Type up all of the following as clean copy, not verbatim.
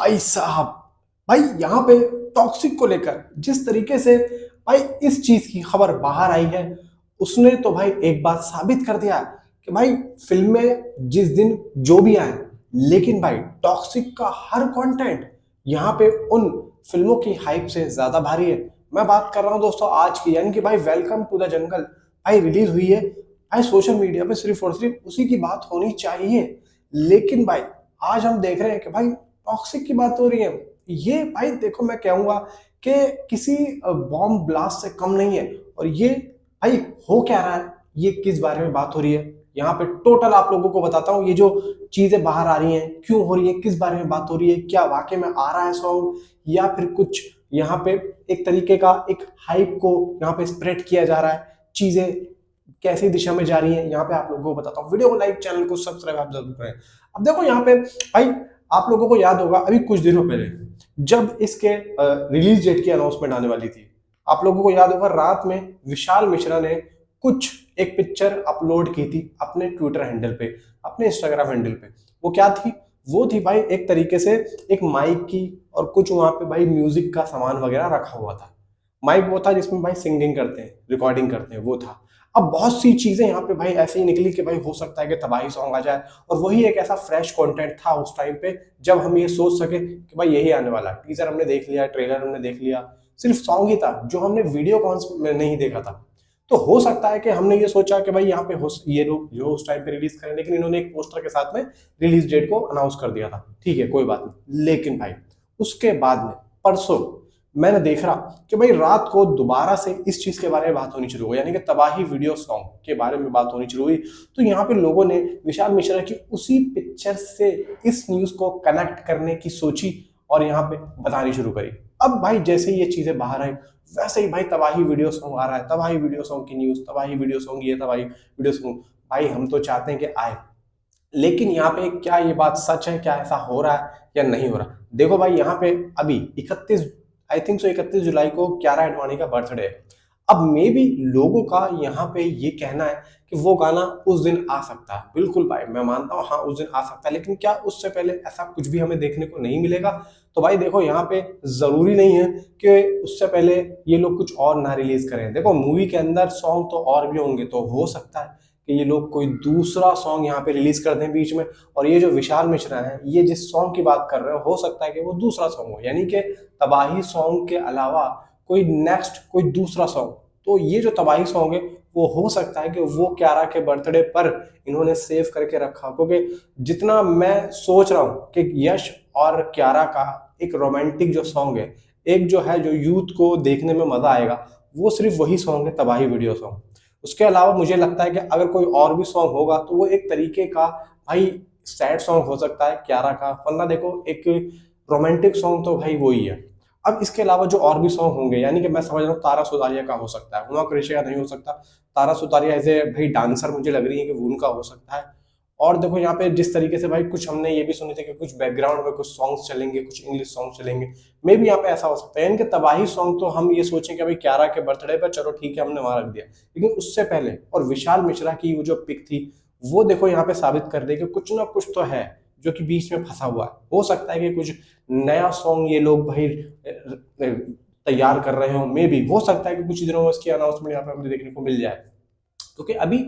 भाई साहब, भाई यहाँ पे टॉक्सिक को लेकर जिस तरीके से भाई इस चीज की खबर बाहर आई है, उसने तो भाई एक बात साबित कर दिया कि भाई फिल्में जिस दिन जो भी आए, लेकिन भाई टॉक्सिक का हर कंटेंट यहाँ पे उन फिल्मों की हाइप से ज्यादा भारी है। मैं बात कर रहा हूँ दोस्तों आज की, यानी कि भाई वेलकम टू द जंगल भाई रिलीज हुई है। भाई सोशल मीडिया पे सिर्फ और सिर्फ उसी की बात होनी चाहिए, लेकिन भाई आज हम देख रहे हैं कि भाई टॉक्सिक की बात हो रही है। ये भाई देखो, मैं कहूंगा कि किसी बॉम्ब ब्लास्ट से कम नहीं है। और ये भाई हो क्या रहा है, ये किस बारे में बात हो रही है, यहाँ पे टोटल आप लोगों को बताता हूँ। ये जो चीजें बाहर आ रही हैं क्यों हो रही है, किस बारे में बात हो रही है, क्या वाकई में आ रहा है सॉन्ग, या फिर कुछ यहाँ पे एक तरीके का एक हाइप को यहाँ पे स्प्रेड किया जा रहा है, चीजें कैसी दिशा में जा रही है, यहाँ पे आप लोगों को बताता हूँ। वीडियो को लाइक, चैनल को सब्सक्राइब आप जरूर करें। अब देखो यहाँ पे भाई आप लोगों को याद होगा अभी कुछ दिनों पहले जब इसके रिलीज डेट की अनाउंसमेंट आने वाली थी, आप लोगों को याद होगा रात में विशाल मिश्रा ने कुछ एक पिक्चर अपलोड की थी अपने ट्विटर हैंडल पे, अपने इंस्टाग्राम हैंडल पे। वो क्या थी? वो थी भाई एक तरीके से एक माइक की और कुछ वहां पे भाई म्यूजिक का सामान वगैरह रखा हुआ था। माइक वो था जिसमें भाई सिंगिंग करते हैं, रिकॉर्डिंग करते हैं, वो था। अब बहुत सी चीजें यहाँ पे भाई ऐसे ही निकली कि भाई हो सकता है कि तबाही सॉन्ग आ जाए, और वही एक ऐसा फ्रेश कंटेंट था उस टाइम पे जब हम ये सोच सके कि भाई यही आने वाला है। टीजर हमने देख लिया, ट्रेलर हमने देख लिया, सिर्फ सॉन्ग ही था जो हमने वीडियो कॉन्स में नहीं देखा था। तो हो सकता है कि हमने ये सोचा कि भाई यहाँ पे हो ये लोग जो उस टाइम पे रिलीज करें, लेकिन इन्होंने एक पोस्टर के साथ में रिलीज डेट को अनाउंस कर दिया था। ठीक है, कोई बात नहीं। लेकिन भाई उसके बाद में परसों मैंने देख रहा कि भाई रात को दोबारा से इस चीज के बारे में बात होनी शुरू हुई, यानी कि तबाही वीडियो सॉन्ग के बारे में बात होनी शुरू हुई। तो यहाँ पे लोगों ने विशाल मिश्रा की उसी पिक्चर से इस न्यूज को कनेक्ट करने की सोची और यहाँ पे बतानी शुरू करी। अब भाई जैसे ही ये चीजें बाहर आई, वैसे ही भाई तबाही वीडियो सॉन्ग आ रहा है, तबाही वीडियो सॉन्ग की न्यूज, तबाही वीडियो सॉन्ग, ये तबाही वीडियो सॉन्ग। भाई हम तो चाहते हैं कि आए, लेकिन यहाँ पे क्या ये बात सच है, क्या ऐसा हो रहा है या नहीं हो रहा? देखो भाई यहाँ पे अभी 31 आई थिंक सो 31 जुलाई को कियारा एडवाणी का बर्थडे है। अब मे बी लोगों का यहाँ पे ये कहना है कि वो गाना उस दिन आ सकता है। बिल्कुल भाई मैं मानता हूँ, हाँ उस दिन आ सकता है, लेकिन क्या उससे पहले ऐसा कुछ भी हमें देखने को नहीं मिलेगा? तो भाई देखो यहाँ पे जरूरी नहीं है कि उससे पहले ये लोग कुछ और ना रिलीज करें। देखो मूवी के अंदर सॉन्ग तो और भी होंगे, तो हो सकता है कि ये लोग कोई दूसरा सॉन्ग यहाँ पे रिलीज कर दें बीच में। और ये जो विशाल मिश्रा है, ये जिस सॉन्ग की बात कर रहे हो सकता है कि वो दूसरा सॉन्ग हो, यानी कि तबाही सॉन्ग के अलावा कोई नेक्स्ट कोई दूसरा सॉन्ग। तो ये जो तबाही सॉन्ग है वो हो सकता है कि वो कियारा के बर्थडे पर इन्होंने सेव करके रखा, क्योंकि जितना मैं सोच रहा हूँ कि यश और कियारा का एक रोमांटिक जो सॉन्ग है, एक जो है जो यूथ को देखने में मजा आएगा, वो सिर्फ वही सॉन्ग है, तबाही वीडियो सॉन्ग। उसके अलावा मुझे लगता है कि अगर कोई और भी सॉन्ग होगा तो वो एक तरीके का भाई सैड सॉन्ग हो सकता है कियारा का, वरना देखो एक रोमांटिक सॉन्ग तो भाई वही है। अब इसके अलावा जो और भी सॉन्ग होंगे, यानी कि मैं समझ रहा हूँ तारा सुतारिया का हो सकता है, हुआ कृषि का नहीं हो सकता। तारा सुतारिया एज ए भाई डांसर मुझे लग रही है कि वो उनका हो सकता है। और देखो यहाँ पे जिस तरीके से भाई कुछ हमने ये भी सुने थे कि कुछ बैकग्राउंड में कुछ सॉन्ग्स चलेंगे, कुछ इंग्लिश सॉन्ग चलेंगे, मे भी यहाँ पे ऐसा हो सकता है। इनके तबाही सॉन्ग तो हम ये सोचें कि भाई कियारा के बर्थडे पर चलो ठीक है हमने वहां रख दिया, लेकिन उससे पहले और विशाल मिश्रा की वो जो पिक थी, वो देखो यहाँ पे साबित कर दे कि कुछ ना कुछ तो है जो कि बीच में फंसा हुआ है। हो सकता है कि कुछ नया सॉन्ग ये लोग भाई तैयार कर रहे हो, मे भी हो सकता है कि कुछ दिनों में इसकी अनाउंसमेंट यहाँ पे हमें देखने को मिल जाए, क्योंकि अभी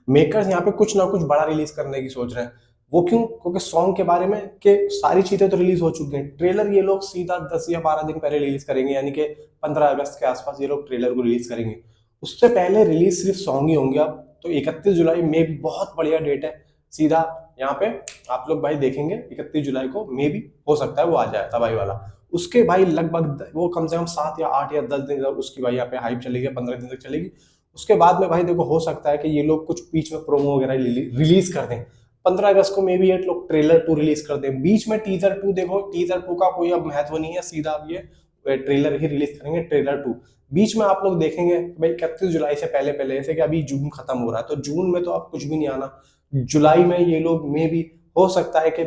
मेकर्स यहाँ पे कुछ ना कुछ बड़ा रिलीज करने की सोच रहे हैं। वो क्यों? क्योंकि सॉन्ग के बारे में के सारी चीजें तो रिलीज हो चुकी हैं। ट्रेलर ये लोग सीधा 10 या 12 दिन पहले रिलीज करेंगे, यानी कि 15 अगस्त के आसपास ये लोग ट्रेलर को रिलीज करेंगे। उससे पहले रिलीज सिर्फ सॉन्ग ही होंगे। अब तो 31 जुलाई में भी बहुत बढ़िया डेट है, सीधा यहाँ पे आप लोग भाई देखेंगे 31 जुलाई को, मे भी हो सकता है वो आ जाए तबाही वाला। उसके भाई लगभग वो कम से कम 7 या 8 या 10 दिन उसकी भाई यहाँ पे हाइप चलेगी, 15 दिन तक चलेगी। उसके बाद में भाई देखो हो सकता है कि ये लोग कुछ बीच में प्रोमो वगैरह रिलीज कर दें। 15 अगस्त को मे बी ये लोग ट्रेलर 2 रिलीज कर दें, बीच में टीजर 2। देखो टीजर 2 का कोई अब महत्व नहीं है, सीधा अब ये ट्रेलर ही रिलीज करेंगे, ट्रेलर 2। बीच में आप लोग देखेंगे भाई 31 जुलाई से पहले पहले, जैसे कि अभी जून खत्म हो रहा है तो जून में तो अब कुछ भी नहीं आना। जुलाई में ये लोग मे भी हो सकता है कि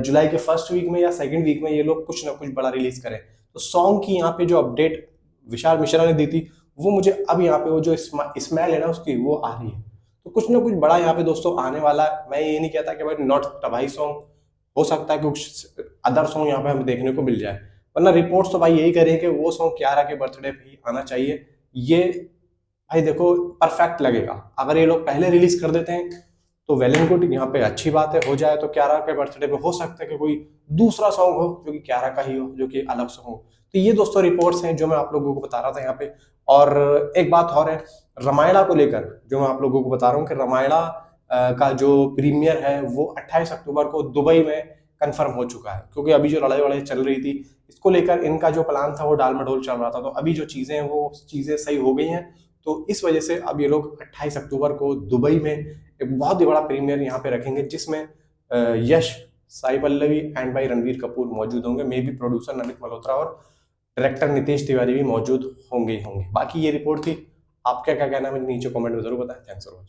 जुलाई के फर्स्ट वीक में या सेकंड वीक में ये लोग कुछ ना कुछ बड़ा रिलीज करें। तो सॉन्ग की यहाँ पे जो अपडेट विशाल मिश्रा ने दी थी, वो मुझे अब यहाँ पे वो जो स्मेल है ना उसकी, वो आ रही है। तो कुछ ना कुछ बड़ा यहाँ पे दोस्तों आने वाला है। मैं ये नहीं कहता कि भाई नॉट तबाही सॉन्ग, हो सकता है कि कुछ अदर सॉन्ग यहाँ पे हमें देखने को मिल जाए। वरना रिपोर्ट्स तो भाई यही कह रही है कि वो सॉन्ग कियारा के बर्थडे पे ही आना चाहिए। ये भाई देखो परफेक्ट लगेगा। अगर ये लोग पहले रिलीज कर देते हैं तो वेल एंड गुड, यहाँ पे अच्छी बात है, हो जाए तो कियारा के बर्थडे पे हो सकता है कि कोई दूसरा सॉन्ग हो जो कि कियारा का ही हो, जो कि अलग सॉन्ग हो। तो ये दोस्तों रिपोर्ट्स हैं जो मैं आप लोगों को बता रहा था यहाँ पे। और एक बात और है रामायणा को लेकर, जो मैं आप लोगों को बता रहा हूँ कि रामायणा का जो प्रीमियर है वो 28 अक्टूबर को दुबई में कंफर्म हो चुका है। क्योंकि अभी जो लड़ाई वड़ाई चल रही थी इसको लेकर इनका जो प्लान था वो डाल मडोल चल रहा था, तो अभी जो चीजें हैं वो चीजें सही हो गई हैं। तो इस वजह से अब ये लोग 28 अक्टूबर को दुबई में एक बहुत ही बड़ा प्रीमियर यहाँ पे रखेंगे, जिसमें यश, साई पल्लवी एंड भाई रणवीर कपूर मौजूद होंगे। May be producer Namit Malhotra और डायरेक्टर नितेश तिवारी भी मौजूद होंगे ही होंगे। बाकी ये रिपोर्ट थी, आपका क्या कहना है मुझे नीचे कमेंट में जरूर बताएं। Thanks for watching.